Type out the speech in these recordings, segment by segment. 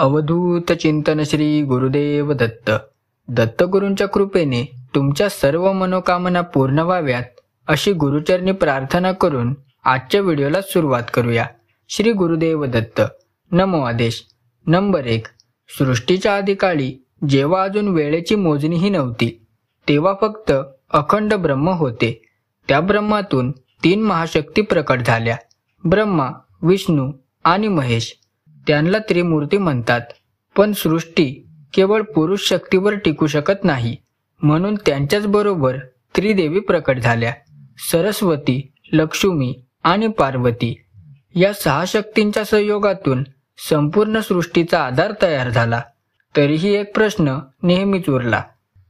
अवधूत चिंतन श्री गुरुदेव दत्त. दत्तगुरूंच्या कृपेने तुमच्या सर्व मनोकामना पूर्ण व्हाव्यात अशी गुरुचरणी प्रार्थना करून आजच्या व्हिडिओला सुरुवात करूया. श्री गुरुदेव दत्त. नमो आदेश. नंबर 1. सृष्टीच्या आदिकाळी जेव्हा अजून वेळेची मोजणीही नव्हती तेव्हा फक्त अखंड ब्रह्म होते. त्या ब्रह्मातून 3 महाशक्ती प्रकट झाल्या. ब्रह्मा, विष्णू आणि महेश. त्यांना त्रिमूर्ती म्हणतात. पण सृष्टी केवळ पुरुष शक्तीवर टिकू शकत नाही, म्हणून त्यांच्याच बरोबर त्रिदेवी प्रकट झाल्या. सरस्वती, लक्ष्मी आणि पार्वती. या 6 शक्तींच्या संयोगातून संपूर्ण सृष्टीचा आधार तयार झाला. तरीही एक प्रश्न नेहमीच उरला.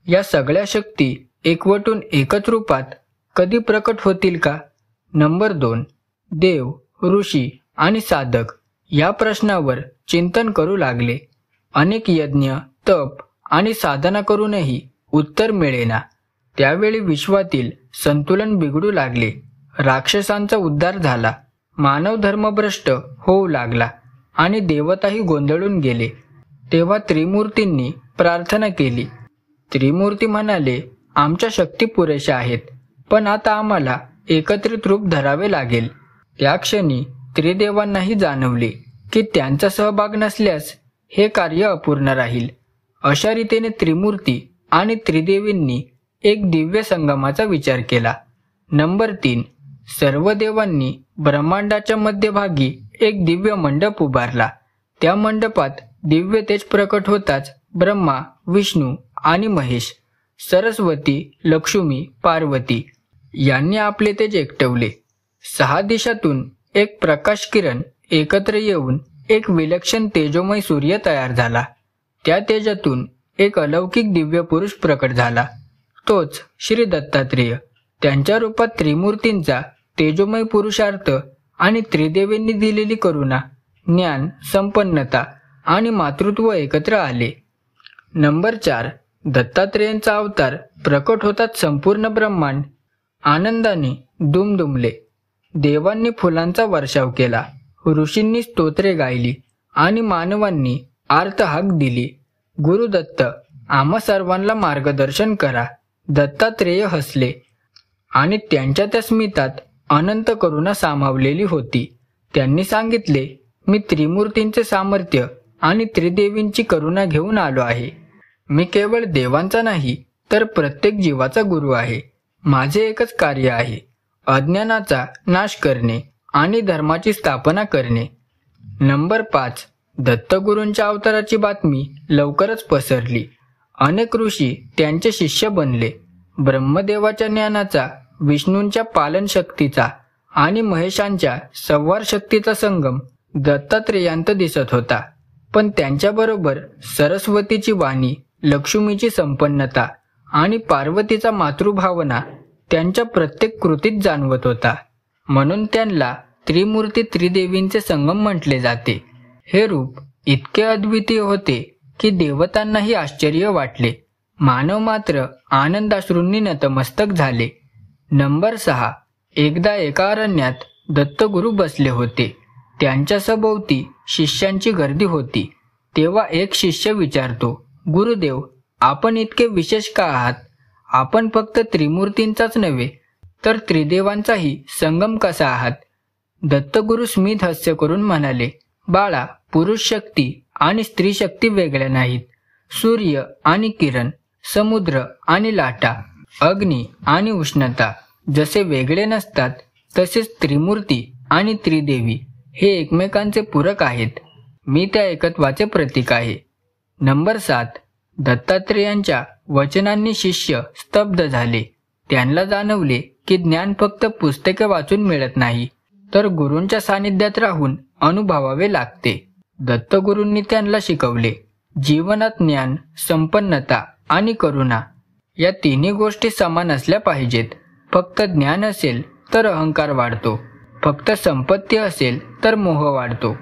या सगळ्या शक्ती एकवटून एकच रूपात कधी प्रकट होतील का? नंबर 2. देव, ऋषी आणि साधक या प्रश्नावर चिंतन करू लागले. अनेक यज्ञ, तप आणि साधना करूनही उत्तर मिळेना. त्यावेळी विश्वातील संतुलन बिघडू लागले. राक्षसांचा उद्धार झाला. मानव धर्मभ्रष्ट होऊ लागला आणि देवताही गोंधळून गेले. तेव्हा त्रिमूर्तींनी प्रार्थना केली. त्रिमूर्ती म्हणाले, आमच्या शक्ती पुरेशा आहेत, पण आता आम्हाला एकत्रित रूप धरावे लागेल. त्या क्षणी त्रिदेवांनाही जाणवले की त्यांचा सहभाग नसल्यास हे कार्य अपूर्ण राहील. अशा रीतीने त्रिमूर्ती आणि त्रिदेवींनी एक दिव्य संगमाचा विचार केला. नंबर 3. सर्व देवांनी ब्रह्मांडाच्या मध्यभागी एक दिव्य मंडप उभारला. त्या मंडपात दिव्य तेज प्रकट होताच ब्रह्मा, विष्णू आणि महेश, सरस्वती, लक्ष्मी, पार्वती यांनी आपले तेज एकवटले. 6 दिशातून एक प्रकाश किरण एकत्र येऊन एक विलक्षण तेजोमय सूर्य तयार झाला. त्या तेजातून एक अलौकिक दिव्य पुरुष प्रकट झाला. तोच श्री दत्तात्रेय. त्यांच्या रूपात त्रिमूर्तींचा तेजोमय पुरुषार्थ आणि त्रिदेवींनी दिलेली करुणा, ज्ञान, संपन्नता आणि मातृत्व एकत्र आले. नंबर 4. दत्तात्रेयांचा अवतार प्रकट होतात संपूर्ण ब्रह्मांड आनंदाने दुमदुमले. देवांनी फुलांचा वर्षाव केला, ऋषींनी स्तोत्रे गायली आणि मानवांनी आर्त हाक दिली, गुरुदत्त, आम्हा सर्वांना मार्गदर्शन करा. दत्तात्रेय हसले आणि त्यांच्या त्या स्मितात अनंत करुणा सामावलेली होती. त्यांनी सांगितले, मी त्रिमूर्तींचे सामर्थ्य आणि त्रिदेवींची करुणा घेऊन आलो आहे. मी केवळ देवांचा नाही तर प्रत्येक जीवाचा गुरु आहे. माझे एकच कार्य आहे, अज्ञानाचा नाश करणे आणि धर्माची स्थापना करणे. नंबर 5. दत्तगुरूंच्या अवताराची बातमी लवकरच पसरली. अनेक ऋषी त्यांचे शिष्य बनले. ब्रह्मदेवाच्या ज्ञानाचा, विष्णूंच्या पालन शक्तीचा आणि महेशांच्या संवार शक्तीचा संगम दत्तात्रेयांत दिसत होता. पण त्यांच्याबरोबर सरस्वतीची वाणी, लक्ष्मीची संपन्नता आणि पार्वतीचा मातृभावना त्यांच्या प्रत्येक कृतीत जाणवत होता. म्हणून त्यांना त्रिमूर्ती त्रिदेवींचे संगम म्हटले जाते. हे रूप इतके अद्वितीय होते की देवतांनाही आश्चर्य वाटले. मानव मात्र आनंदाश्रूंनी नतमस्तक झाले. नंबर 6. एकदा एका अरण्यात दत्तगुरू बसले होते. त्यांच्या सभोवती शिष्यांची गर्दी होती. तेव्हा एक शिष्य विचारतो, गुरुदेव, आपण इतके विशेष का आहात? आपण फक्त त्रिमूर्तींचाच नव्हे तर त्रिदेवांचाही संगम कसा आहात? दत्तगुरू स्मित हास्य करून म्हणाले, बाळा, पुरुष शक्ती आणि स्त्री शक्ती वेगळ्या नाहीत. सूर्य आणि किरण, समुद्र आणि लाटा, अग्नी आणि उष्णता जसे वेगळे नसतात, तसेच त्रिमूर्ती आणि त्रिदेवी हे एकमेकांचे पूरक आहेत. मी त्या एकत्वाचे प्रतीक आहे. नंबर 7. दत्तात्रेयांच्या वचनांनी शिष्य स्तब्ध झाले. त्यांना जाणवले की ज्ञान फक्त पुस्तके वाचून मिळत नाही, तर गुरूंच्या सानिध्यात राहून अनुभवावे लागते. दत्तगुरूंनी त्यांना शिकवले, जीवनात ज्ञान, संपन्नता आणि करुणा या तिन्ही गोष्टी समान असल्या पाहिजेत. फक्त ज्ञान असेल तर अहंकार वाढतो, फक्त संपत्ती असेल तर मोह वाढतो,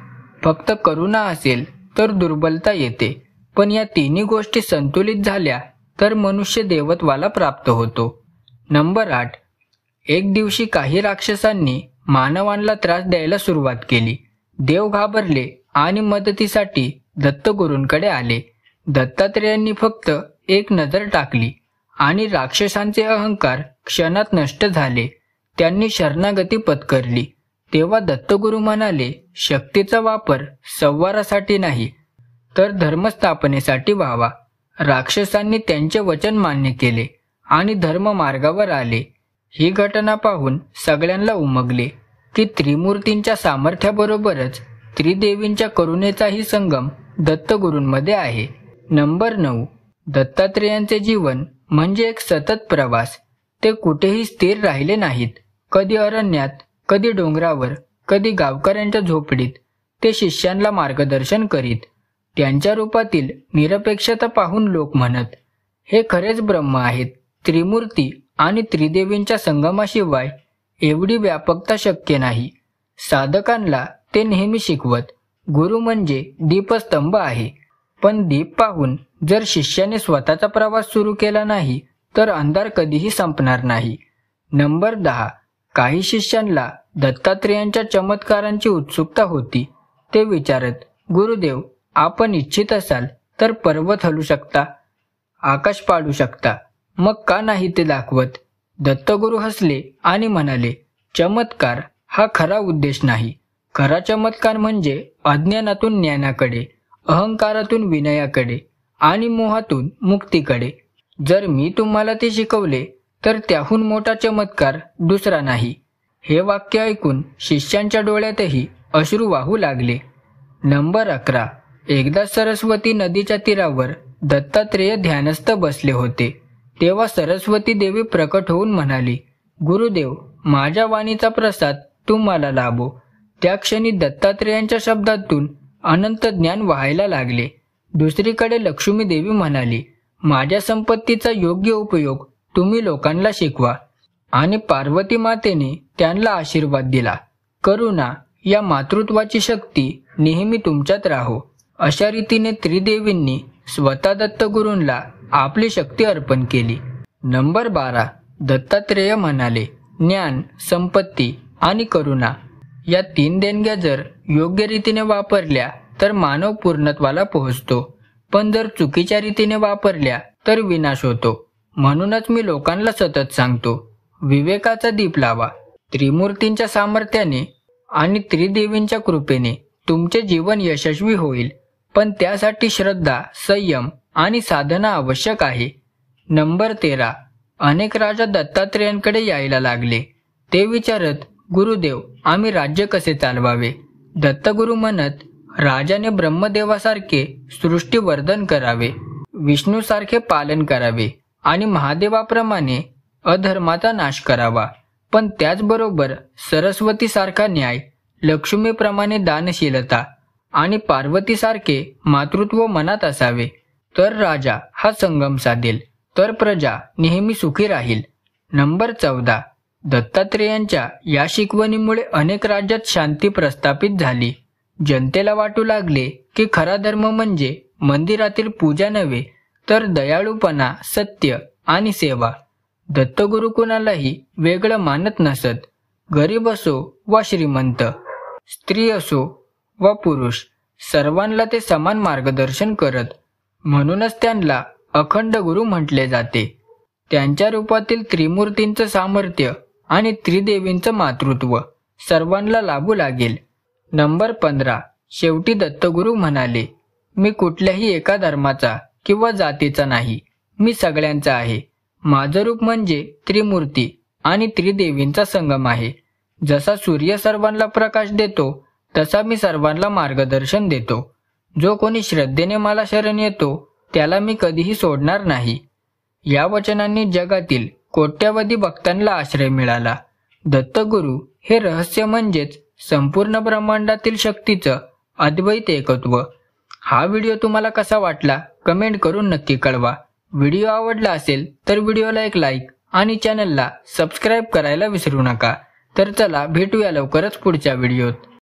फक्त करुणा असेल तर दुर्बलता येते. पण या तिन्ही गोष्टी संतुलित झाल्या तर मनुष्य देवत्वाला प्राप्त होतो. नंबर 8. एक दिवशी काही राक्षसांनी मानवांना त्रास द्यायला सुरुवात केली. देव घाबरले आणि मदतीसाठी दत्तगुरूंकडे आले. दत्तात्रेयांनी फक्त एक नजर टाकली आणि राक्षसांचे अहंकार क्षणात नष्ट झाले. त्यांनी शरणागती पत्करली. तेव्हा दत्तगुरू म्हणाले, शक्तीचा वापर संवारासाठी नाही तर धर्मस्थापनेसाठी व्हावा. राक्षसांनी त्यांचे वचन मान्य केले आणि धर्म मार्गावर आले. ही घटना पाहून सगळ्यांना उमगले की त्रिमूर्तींच्या सामर्थ्याबरोबरच त्रिदेवींच्या करुणेचाही संगम दत्तगुरूंमध्ये आहे. नंबर 9. दत्तात्रेयांचे जीवन म्हणजे एक सतत प्रवास. ते कुठेही स्थिर राहिले नाहीत. कधी अरण्यात, कधी डोंगरावर, कधी गावकऱ्यांच्या झोपडीत ते शिष्यांना मार्गदर्शन करीत. त्यांच्या रूपातील निरपेक्षता पाहून लोक म्हणत, हे खरेच ब्रह्म आहेत. त्रिमूर्ती आणि त्रिदेवींच्या संगमाशिवाय एवढी व्यापकता शक्य नाही. साधकांना ते नेहमी शिकवत, गुरु म्हणजे दीपस्तंभ आहे. पण दीप पाहून जर शिष्याने स्वतःचा प्रवास सुरू केला नाही तर अंधार कधीही संपणार नाही. नंबर 10. काही शिष्यांना दत्तात्रेयांच्या चमत्कारांची उत्सुकता होती. ते विचारत, गुरुदेव, आपण इच्छित असाल तर पर्वत हलू शकता, आकाश पाडू शकता, मग का नाही ते दाखवत? दत्तगुरू हसले आणि म्हणाले, चमत्कार हा खरा उद्देश नाही. खरा चमत्कार म्हणजे अज्ञानातून ज्ञानाकडे, अहंकारातून विनयाकडे आणि मोहातून मुक्तीकडे. जर मी तुम्हाला ते शिकवले तर त्याहून मोठा चमत्कार दुसरा नाही. हे वाक्य ऐकून शिष्यांच्या डोळ्यातही अश्रू वाहू लागले. नंबर 11. एकदा सरस्वती नदीच्या तीरावर दत्तात्रेय ध्यानस्थ बसले होते. तेव्हा सरस्वती देवी प्रकट होऊन म्हणाली, गुरुदेव, माझ्या वाणीचा प्रसाद तुम्हाला लाभो. त्या क्षणी दत्तात्रेयांच्या शब्दातून अनंत ज्ञान वाहायला लागले. दुसरीकडे लक्ष्मी देवी म्हणाली, माझ्या संपत्तीचा योग्य उपयोग तुम्ही लोकांना शिकवा. आणि पार्वती मातेने त्यांना आशीर्वाद दिला, करुणा या मातृत्वाची शक्ती नेहमी तुमच्यात राहो. अशा रीतीने त्रिदेवींनी स्वतः दत्तगुरूंना आपली शक्ती अर्पण केली. नंबर 12. दत्तात्रेय म्हणाले, ज्ञान, संपत्ती आणि करुणा या 3 देणग्या जर योग्य रीतीने वापरल्या तर मानव पूर्णत्वाला पोहोचतो, पण जर चुकीच्या रीतीने वापरल्या तर विनाश होतो. म्हणूनच मी लोकांना सतत सांगतो, विवेकाचा दीप लावा. त्रिमूर्तींच्या सामर्थ्याने आणि त्रिदेवींच्या कृपेने तुमचे जीवन यशस्वी होईल, पण त्यासाठी श्रद्धा, संयम आणि साधना आवश्यक आहे. नंबर 13. अनेक राजा दत्तात्रेयांकडे यायला लागले. ते विचारत, गुरुदेव, आम्ही राज्य कसे चालवावे? दत्तगुरू म्हणत, राजाने ब्रह्मदेवासारखे सृष्टीवर्धन करावे, विष्णूसारखे पालन करावे आणि महादेवाप्रमाणे अधर्माचा नाश करावा. पण त्याचबरोबर सरस्वतीसारखा न्याय, लक्ष्मीप्रमाणे दानशीलता आणि पार्वतीसारखे मातृत्व मनात असावे. तर राजा हा संगम साधेल, तर प्रजा नेहमी सुखी राहील. नंबर 14. दत्तात्रेयांच्या या शिकवणीमुळे अनेक राज्यात शांती प्रस्थापित झाली. जनतेला वाटू लागले की खरा धर्म म्हणजे मंदिरातील पूजा नव्हे तर दयाळूपणा, सत्य आणि सेवा. दत्तगुरू कुणालाही वेगळं मानत नसत. गरीब असो वा श्रीमंत, स्त्री असो वा पुरुष, सर्वांना ते समान मार्गदर्शन करत. म्हणूनच त्यांना अखंड गुरु म्हटले जाते. त्यांच्या रूपातील त्रिमूर्तींचं सामर्थ्य आणि त्रिदेवींचं मातृत्व सर्वांना लाभू लागेल. नंबर 15. शेवटी दत्तगुरू म्हणाले, मी कुठल्याही एका धर्माचा किंवा जातीचा नाही, मी सगळ्यांचा आहे. माझं रूप म्हणजे त्रिमूर्ती आणि त्रिदेवींचा संगम आहे. जसा सूर्य सर्वांना प्रकाश देतो तसा मी सर्वांना मार्गदर्शन देतो. जो कोणी श्रद्धेने मला शरण येतो त्याला मी कधीही सोडणार नाही. या वचनांनी जगातील कोट्यावधी भक्तांना आश्रय मिळाला. दत्तगुरू हे रहस्य म्हणजेच संपूर्ण ब्रह्मांडातील शक्तीचं अद्वैत एकत्व. हा व्हिडिओ तुम्हाला कसा वाटला कमेंट करून नक्की कळवा. व्हिडिओ आवडला असेल तर व्हिडिओला एक लाईक आणि चॅनलला सबस्क्राईब करायला विसरू नका. तर चला भेटूया लवकरच पुढच्या व्हिडिओत.